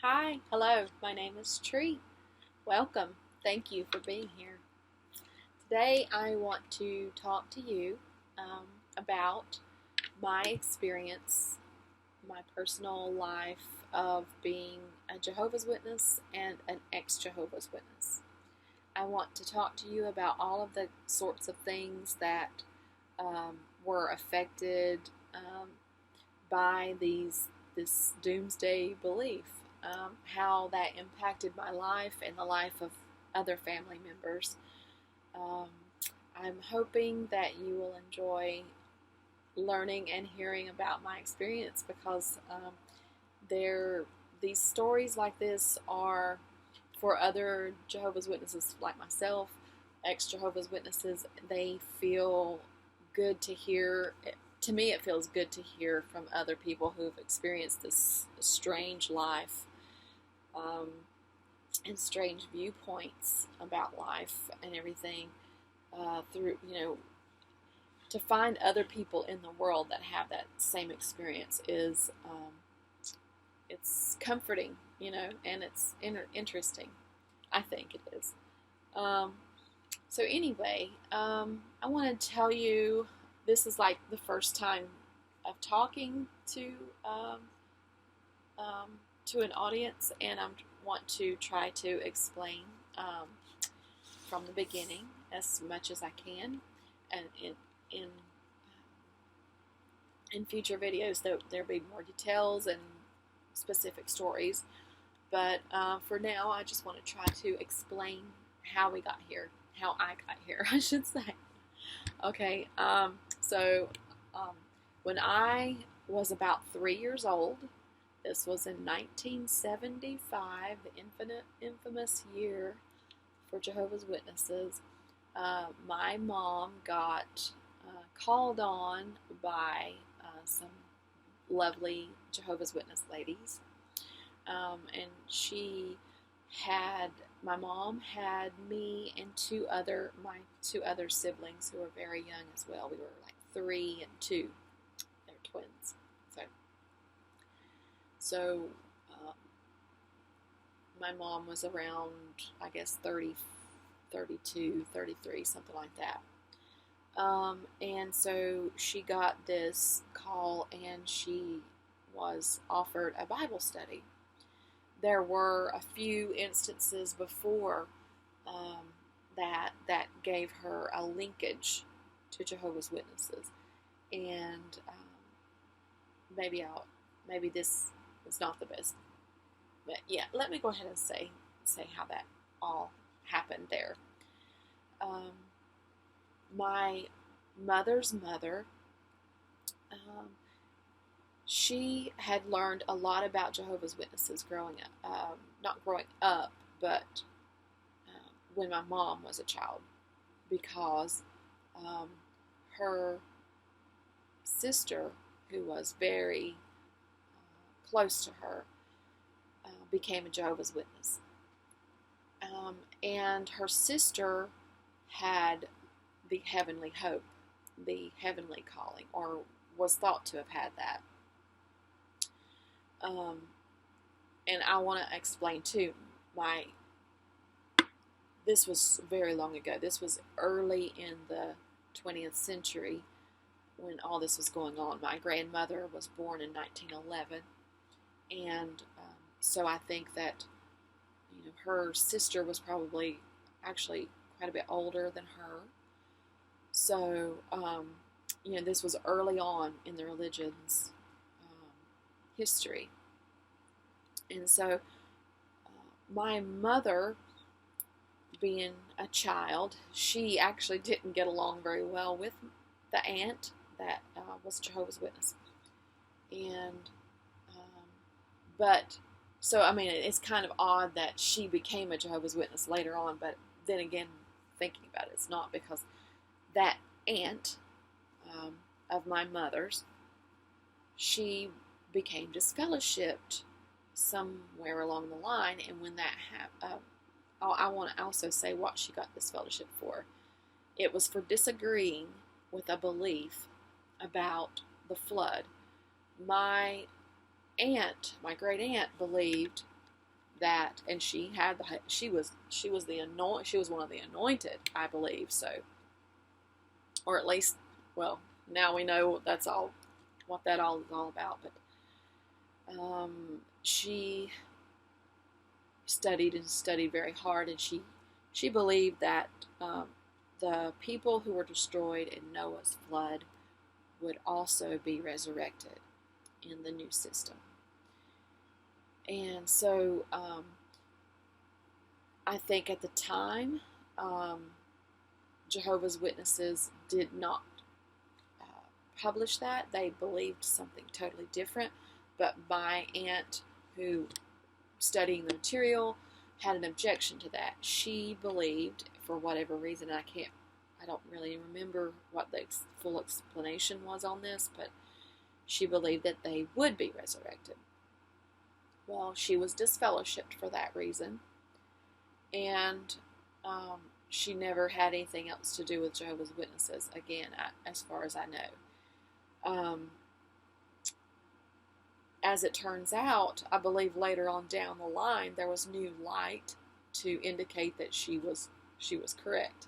Hi, hello, my name is Tree. Welcome. Thank you for being here. Today I want to talk to you about my experience, my personal life of being a Jehovah's Witness and an ex-Jehovah's Witness. I want to talk to you about all of the sorts of things that were affected by this doomsday belief, how that impacted my life and the life of other family members. I'm hoping that you will enjoy learning and hearing about my experience because these stories like this are for other Jehovah's Witnesses like myself, ex-Jehovah's Witnesses. They feel good to hear. To me, it feels good to hear from other people who've experienced this strange life and strange viewpoints about life and everything. Through to find other people in the world that have that same experience is it's comforting, and it's interesting. I think it is. So anyway, I want to tell you, this is like the first time of talking to an audience, and I want to try to explain from the beginning as much as I can, and in future videos there'll be more details and specific stories, but for now I just want to try to explain how I got here, I should say. Okay, so when I was about 3 years old, this was in 1975, the infamous year for Jehovah's Witnesses. My mom got called on by some lovely Jehovah's Witness ladies, and my mom had me and my two other siblings who were very young as well. We were like 3 and 2. They're twins. So my mom was around, I guess, 30, 32, 33, something like that. And so she got this call and she was offered a Bible study. There were a few instances before that gave her a linkage to Jehovah's Witnesses, and maybe this is not the best, but yeah, let me go ahead and say how that all happened there. My mother's mother, she had learned a lot about Jehovah's Witnesses growing up, not growing up, but when my mom was a child, because her sister, who was very close to her, became a Jehovah's Witness. And her sister had the heavenly hope, the heavenly calling, or was thought to have had that. And I want to explain too, this was very long ago. This was early in the 20th century when all this was going on. My grandmother was born in 1911, and so I think that her sister was probably actually quite a bit older than her. So this was early on in the religion's history, and so my mother, being a child, she actually didn't get along very well with the aunt that was Jehovah's Witness. And but so I mean, it's kind of odd that she became a Jehovah's Witness later on, but then again, thinking about it, it's not, because that aunt of my mother's, she became disfellowshipped somewhere along the line, and when that happened, I want to also say what she got this fellowship for. It was for disagreeing with a belief about the flood. My great aunt, believed that, and she was one of the anointed, I believe. So, or at least, well, now we know that's all what that all is all about. But she studied and studied very hard, and she believed that the people who were destroyed in Noah's flood would also be resurrected in the new system. And so I think at the time, Jehovah's Witnesses did not publish that. They believed something totally different. But my aunt, who studying the material, had an objection to that. She believed, for whatever reason, I don't really remember what the full explanation was on this, but she believed that they would be resurrected. Well, she was disfellowshipped for that reason, and she never had anything else to do with Jehovah's Witnesses again, as far as I know. As it turns out, I believe later on down the line there was new light to indicate that she was correct.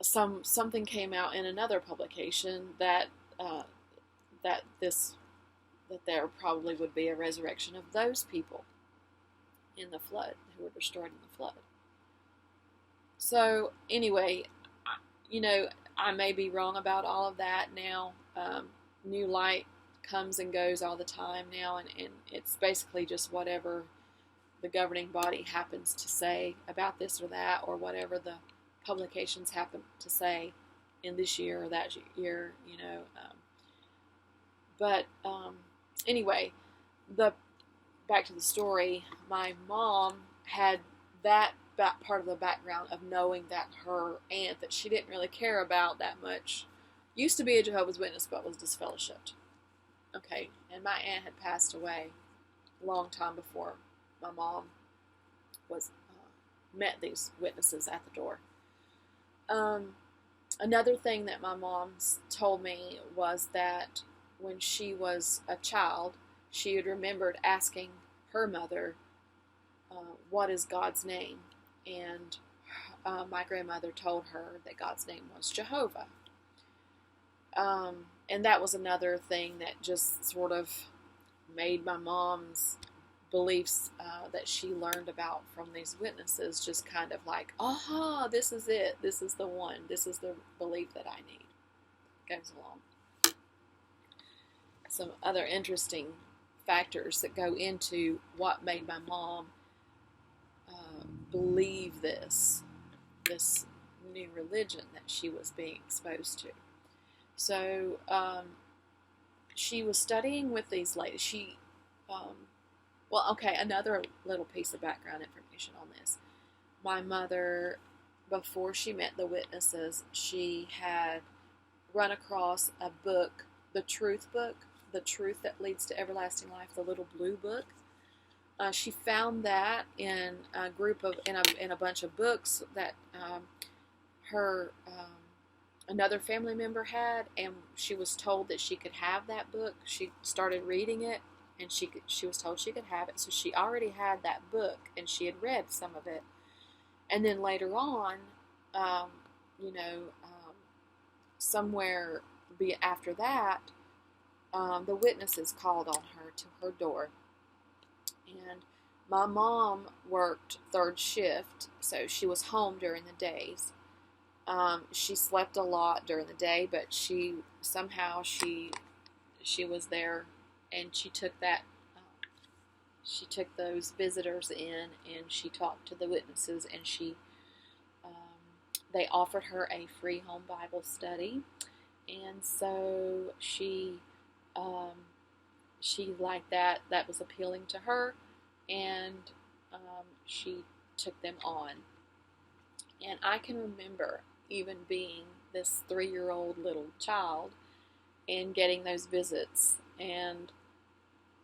Something came out in another publication that there probably would be a resurrection of those people in the flood who were destroyed in the flood. So anyway, I may be wrong about all of that now. New light comes and goes all the time now, and it's basically just whatever the governing body happens to say about this or that, or whatever the publications happen to say in this year or that year, But anyway, back to the story. My mom had that part of the background of knowing that her aunt, that she didn't really care about that much, used to be a Jehovah's Witness but was disfellowshipped. Okay, and my aunt had passed away a long time before my mom was met these witnesses at the door. Another thing that my mom told me was that when she was a child, she had remembered asking her mother, what is God's name? And my grandmother told her that God's name was Jehovah. And that was another thing that just sort of made my mom's beliefs that she learned about from these witnesses just kind of like, aha, this is it. This is the one. This is the belief that I need. Goes along. Some other interesting factors that go into what made my mom believe this new religion that she was being exposed to. So she was studying with these ladies. Another little piece of background information on this. My mother, before she met the witnesses, she had run across a book, the Truth book, The Truth That Leads to Everlasting Life, the little blue book. She found that in a bunch of books that her another family member had, and she was told that she could have that book. She started reading it, and she was told she could have it. So she already had that book, and she had read some of it. And then later on, somewhere after that, the witnesses called on her to her door. And my mom worked third shift, so she was home during the days. She slept a lot during the day, but she was there, and she took those visitors in, and she talked to the witnesses, and they offered her a free home Bible study, and so she liked that. That was appealing to her, and she took them on. And I can remember even being this 3-year-old little child and getting those visits, and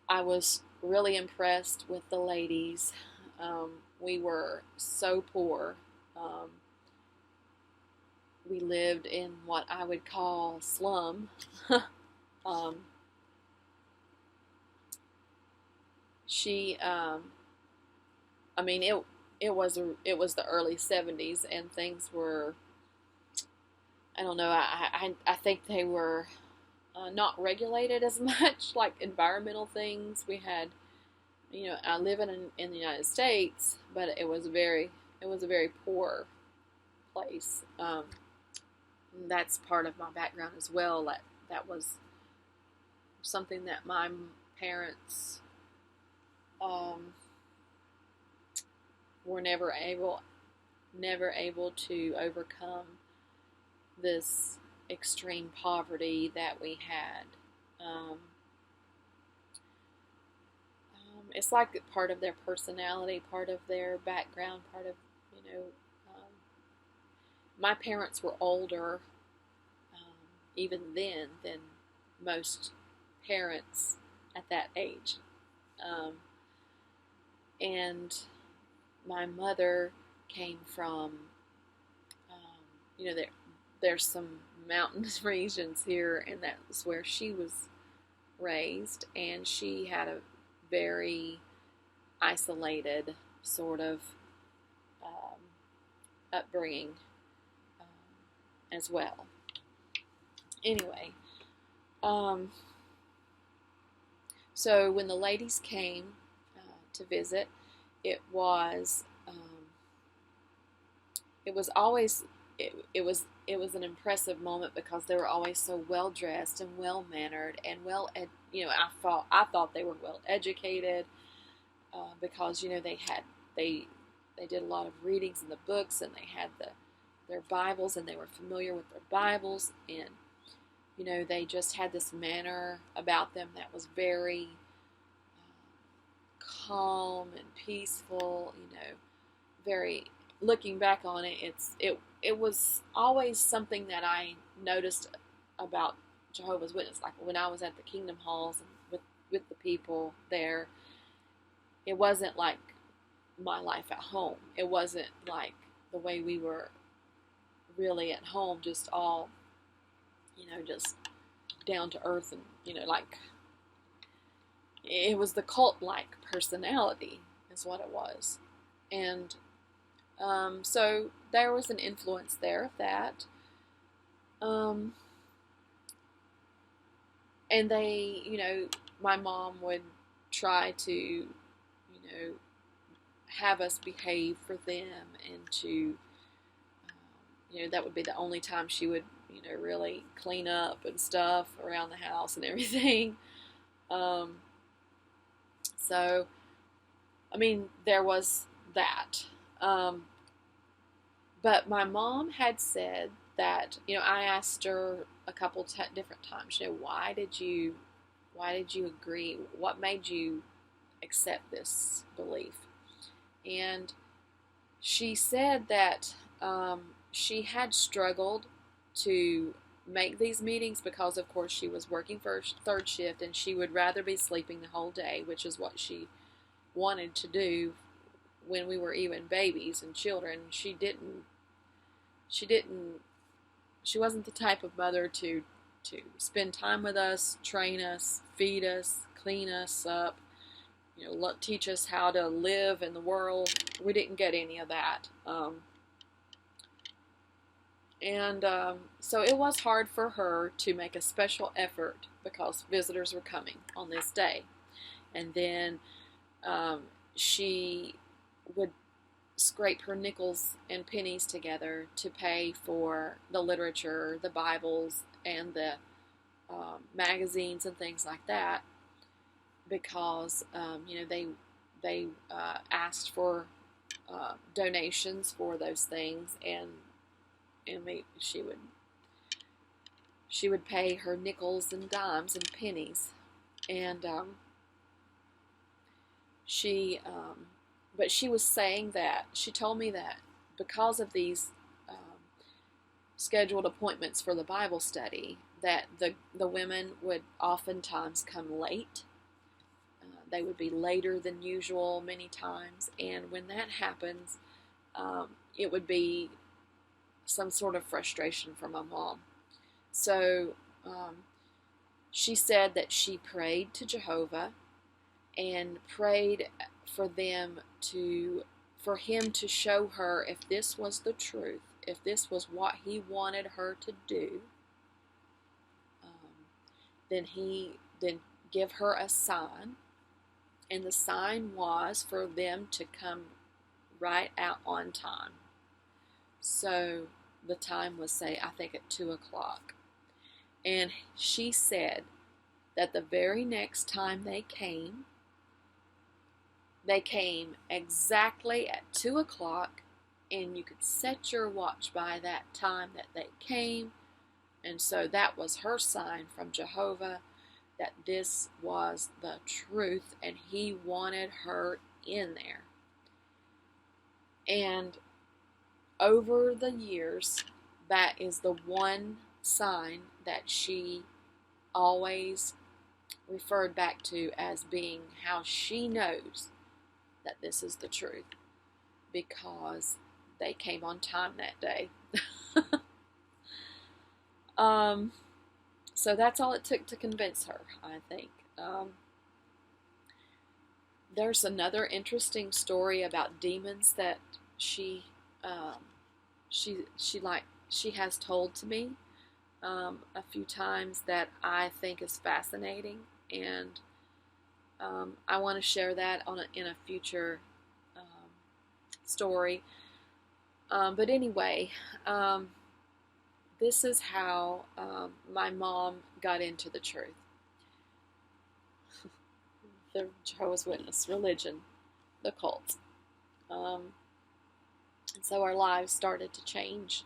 I was really impressed with the ladies. We were so poor. We lived in what I would call slum. she, I mean, it was the early 70s, and things were, I don't know, I think they were not regulated as much, like environmental things. We had, I live in the United States, but it was a very poor place. That's part of my background as well. That was something that my parents um, were never able to overcome this extreme poverty that we had. Um, it's like part of their personality, part of their background, part of, you know, um, my parents were older, even then, than most parents at that age. Um, and my mother came from, there's some mountainous regions here, and that's where she was raised, and she had a very isolated sort of um, upbringing as well. Anyway, so when the ladies came to visit, it was it was always it was an impressive moment because they were always so well dressed and well mannered and I thought they were well educated because they did a lot of readings in the books, and they had their Bibles, and they were familiar with their Bibles, and they just had this manner about them that was very calm and peaceful. Very, looking back on it, it was always something that I noticed about Jehovah's Witness. Like when I was at the Kingdom Halls and with the people there, it wasn't like my life at home. It wasn't like the way we were really at home, just all, just down to earth, and, like, it was the cult-like personality is what it was. And so there was an influence there of that. And they, my mom would try to, have us behave for them, and to, that would be the only time she would, really clean up and stuff around the house and everything. So, I mean, there was that. But my mom had said that, I asked her a couple different times, why did you agree? What made you accept this belief? And she said that she had struggled to make these meetings because, of course, she was working third shift, and she would rather be sleeping the whole day, which is what she wanted to do when we were even babies and children. She wasn't the type of mother to spend time with us, train us, feed us, clean us up, teach us how to live in the world. We didn't get any of that. So it was hard for her to make a special effort because visitors were coming on this day. And then she would scrape her nickels and pennies together to pay for the literature, the Bibles, and the magazines and things like that, because they asked for donations for those things, and she would pay her nickels and dimes and pennies, and but she was saying that, she told me that because of these scheduled appointments for the Bible study, that the women would oftentimes come late. They would be later than usual many times, and when that happens, it would be some sort of frustration for my mom. So she said that she prayed to Jehovah, and prayed for for him to show her if this was the truth, if this was what he wanted her to do, then give her a sign. And the sign was for them to come right out on time. So the time was, say, I think at 2 o'clock. And she said that the very next time they came exactly at 2 o'clock, and you could set your watch by that time that they came. And so that was her sign from Jehovah that this was the truth, and he wanted her in there. And over the years, that is the one sign that she always referred back to as being how she knows that this is the truth, because they came on time that day. So that's all it took to convince her, I think. There's another interesting story about demons that she has told to me a few times that I think is fascinating, and I want to share that in a future story. But anyway, this is how my mom got into the truth. The Jehovah's Witness religion, the cult. And so our lives started to change,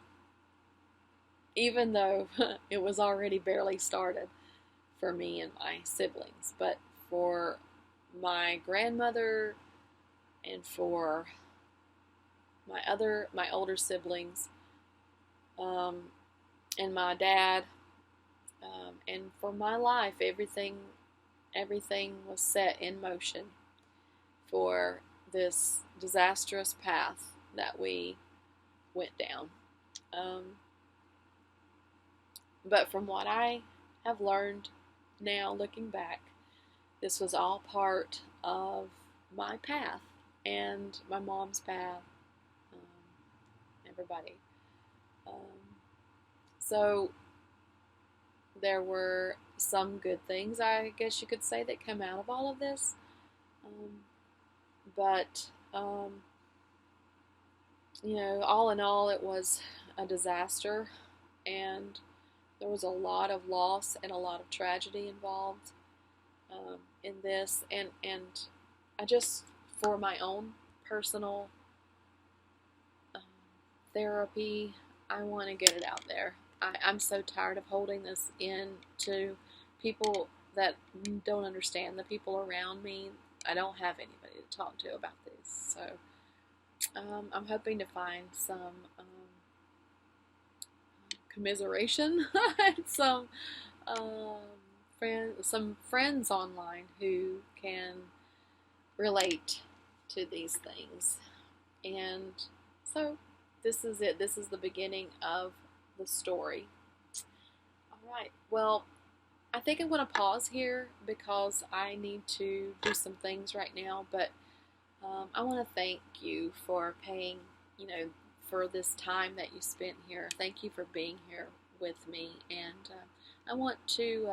even though it was already barely started for me and my siblings. But for my grandmother and for my older siblings, and my dad, and for my life, everything was set in motion for this disastrous path that we went down. But from what I have learned now, looking back, this was all part of my path and my mom's path, everybody. So there were some good things, I guess you could say, that come out of all of this. But all in all, it was a disaster, and there was a lot of loss and a lot of tragedy involved in this. And I just, for my own personal therapy, I want to get it out there. I'm so tired of holding this in to people that don't understand, the people around me. I don't have anybody to talk to about this. So I'm hoping to find some commiseration, some friends online who can relate to these things. And so this is it. This is the beginning of the story. All right. Well, I think I'm going to pause here because I need to do some things right now. But I want to thank you for paying, for this time that you spent here. Thank you for being here with me. And I want to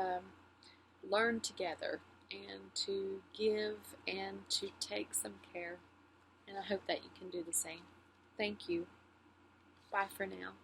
learn together and to give and to take some care. And I hope that you can do the same. Thank you. Bye for now.